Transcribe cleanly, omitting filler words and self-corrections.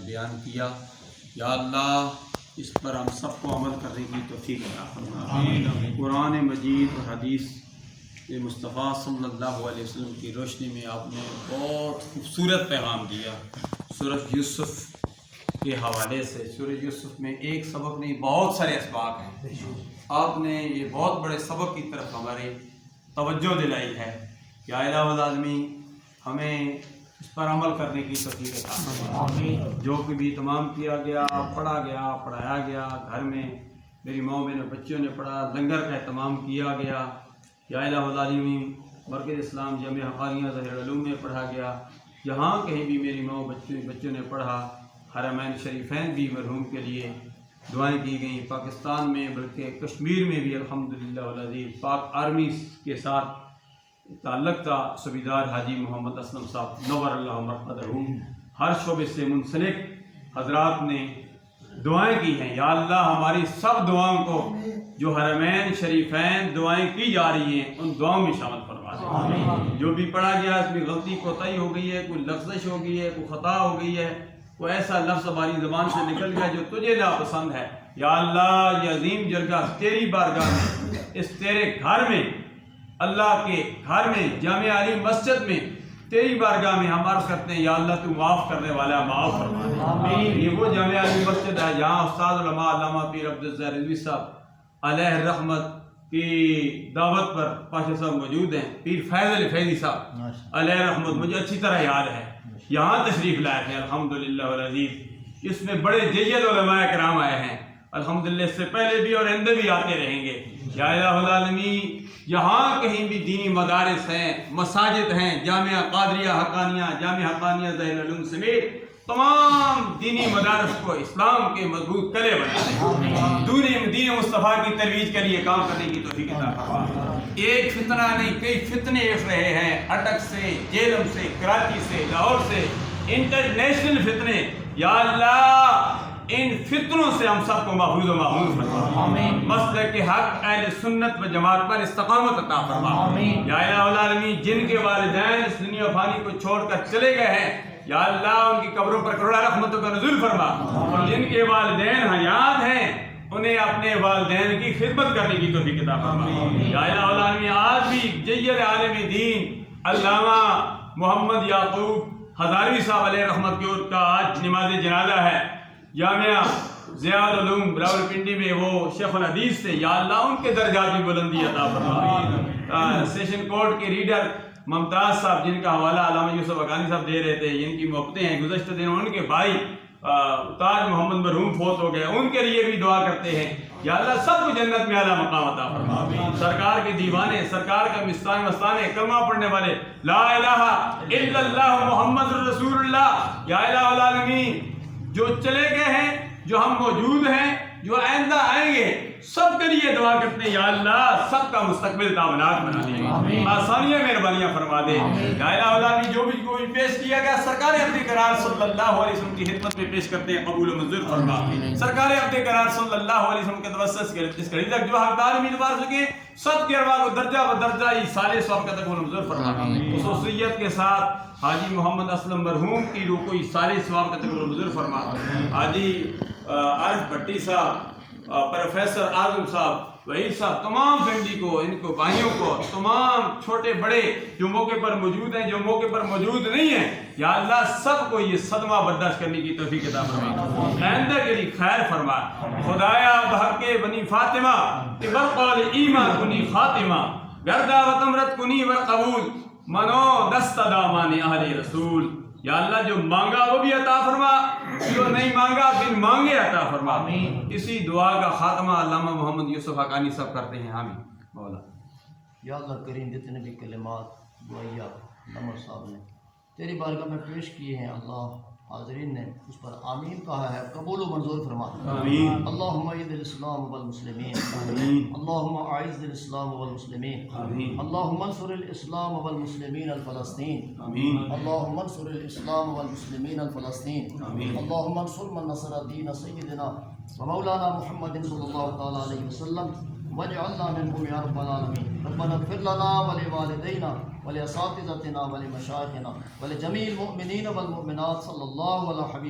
بیان کیا، یا اللہ اس پر ہم سب کو عمل کرنے کی توفیق عطا فرما۔ قرآن مجید اور حدیث مصطفیٰ صلی اللہ علیہ وسلم کی روشنی میں آپ نے بہت خوبصورت پیغام دیا۔ سورۃ یوسف کے حوالے سے، سورۃ یوسف میں ایک سبق نہیں بہت سارے اسباق ہیں، آپ نے یہ بہت بڑے سبق کی طرف ہماری توجہ دلائی ہے۔ یا الہ العالمین ہمیں اس پر عمل کرنے کی توفیق عطا فرما۔ جو کہ بھی تمام کیا گیا، پڑھا گیا، پڑھایا گیا، گھر میں میری ماں بہنوں بچوں نے پڑھا، لنگر کا اہتمام کیا گیا، یا الہ العالمین مرکز اسلام جامعہ حقانیہ ظاہر العلوم میں پڑھا گیا، جہاں کہیں بھی میری ماں بچوں نے پڑھا، حرمین شریفین بھی مرحوم کے لیے دعائیں کی گئیں، پاکستان میں بلکہ کشمیر میں بھی الحمدللہ والعزیز پاک آرمی کے ساتھ تعلق تھا صوبیدار حاجی محمد اسلم صاحب نور اللہ مرقدہ، ہر شعبے سے منسلک حضرات نے دعائیں کی ہیں۔ یا اللہ ہماری سب دعاؤں کو جو حرمین شریفین دعائیں کی جا رہی ہیں ان دعاؤں میں شامل فرما دیں۔ جو بھی پڑھا گیا اس میں غلطی کوتاہی ہو گئی ہے، کوئی لفظش ہو گئی ہے، کوئی خطا ہو گئی ہے، کوئی ایسا لفظ ہماری زبان سے نکل گیا جو تجھے ناپسند ہے، یا اللہ یہ عظیم جرگہ تیری بارگاہ میں، اس تیرے گھر میں، اللہ کے گھر میں، جامع علی مسجد میں تیری بارگاہ میں ہم عرض کرتے ہیں، یا اللہ تو معاف کرنے والا معاف فرما دے۔ یہ وہ جامع علی مسجد ہے جہاں استاد علماء علامہ پیر عبدالظاہر رضوی صاحب علیہ رحمت کی دعوت پر پاشا صاحب موجود ہیں، پیر فیض علی فیضی صاحب علیہ رحمت، مجھے اچھی طرح یاد ہے، یہاں تشریف لائے تھے الحمدللہ والعزیز۔ اس میں بڑے جید علماء کرام آئے ہیں الحمدللہ، اس سے پہلے بھی اور آئندہ بھی آتے رہیں گے۔ یا الہ العالمین جہاں کہیں بھی دینی مدارس ہیں، مساجد ہیں، جامعہ قادریہ حقانیہ، جامعہ حقانیہ ظاہر العلوم سمیت تمام دینی مدارس کو اسلام کے مضبوط کلے بنا دیں، دین مصطفیٰ کی ترویج کے لیے کام کرنے کی توفیق عطا فرما۔ ایک فتنہ نہیں کئی فتنے اٹھ رہے ہیں، اٹک سے، جیلم سے، کراچی سے، لاہور سے، انٹرنیشنل فتنے، یا اللہ ان فتنوں سے ہم سب کو محفوظ و محفوظ فرما۔ مسلک حق اہل سنت و جماعت پر استقامت عطا فرما۔ یا الہ العالمین جن کے والدین اس دنیا فانی کو چھوڑ کر چلے گئے ہیں، یا اللہ ان کی قبروں پر کروڑا رحمتوں کا نزول فرما، اور جن کے والدین حیات ہیں انہیں اپنے والدین کی خدمت کرنے کی توفیق عطا فرما۔ یا الہ العالمین آج بھی جید عالم دین علامہ محمد یعقوب ہزاروی صاحب علیہ رحمت کی کا آج نماز جنازہ ہے، جامعہ ضیاء العلوم راولپنڈی میں وہ شیخ الحدیث سے، یا اللہ ان کے درجات میں بلندی عطا فرما۔ سیشن کورٹ کے ریڈر ممتاز صاحب جن کا حوالہ علامہ یوسف حقانی صاحب دے رہے تھے، جن کی محبتیں ہیں، گزشتہ دنوں ان کے بھائی تاج محمد مرحوم فوت ہو گئے، ان کے لیے بھی دعا کرتے ہیں، یا اللہ سب کو جنت میں اعلیٰ مقام عطا فرما۔ سرکار کے دیوانے، سرکار کا مستانے، کلمہ پڑھنے والے، لا الہ الا اللہ محمد رسول اللہ، یا الہ العالمین جو چلے گئے ہیں، جو ہم موجود ہیں، جو آئندہ آئیں گے، سب کے لیے دعا کرتے ہیں، یا اللہ سب کا مستقبل تابناک بنا دے، آسانیاں مہربانیاں فرما دے۔ یا الہ العالمین جو بھی کوئی پیش کیا گیا سرکار عبد قرار صلی اللہ علیہ وسلم کی خدمت میں پیش کرتے ہیں، قبول و منظور فرما۔ سرکار عبد قرار صلی اللہ علیہ وسلم کے توسط سے اس گھڑی تک جو حقدار امیدوار سکے سب کے ارواح کو درجہ و درجہ صالح ثواب کا قبول و منظور فرما۔ خصوصیت کے ساتھ حاجی محمد اسلم مرحوم کی روح کو صالح ثواب کا قبول و منظور فرما۔ حاجی عارف بھٹی صاحب، پروفیسر اعظم صاحب، وحید صاحب، تمام فیملی کو، ان کو بھائیوں کو، تمام چھوٹے بڑے جو موقع پر موجود ہیں، جو موقع پر موجود نہیں ہیں، یا اللہ سب کو یہ صدمہ برداشت کرنے کی توفیق عطا فرما، آئندہ کے لیے خیر فرما۔ خدایا بحق بنی فاطمہ برقال ایمان کنی خاتمہ، گردہ و تمرت کنی و قبول منو دست دامان اہل رسول۔ یا اللہ جو مانگا وہ بھی عطا فرما، جو نہیں مانگا بن مانگے عطا فرما۔ اسی دعا کا خاتمہ علامہ محمد یوسف حقانی صاحب کرتے ہیں، آمین مولا۔ یا اللہ کریم جتنے بھی کلمات دعائیہ نمر صاحب نے تیری بارگاہ میں پیش کیے ہیں، اللہ حاضرین نے اس پر آمین کہا ہے، قبول و منظور فرما۔ آمین۔ اللہم اعز الاسلام والمسلمین، آمین۔ اللہم اعز الاسلام والمسلمین، آمین۔ اللہم انصر الاسلام والمسلمین الفلسطین، آمین۔ اللہم انصر الاسلام والمسلمین الفلسطین، آمین۔ اللہم انصر من نصر دین سیدنا ومولانا محمد صلی اللہ تعالی علیہ وسلم واجعلنا منهم یا رب العالمین۔ ربنا اغفر لنا ولوالدینا ولاساتذتنا ولمشایخنا ولجمیع المؤمنین والمؤمنات صلی اللہ علیہ حبیب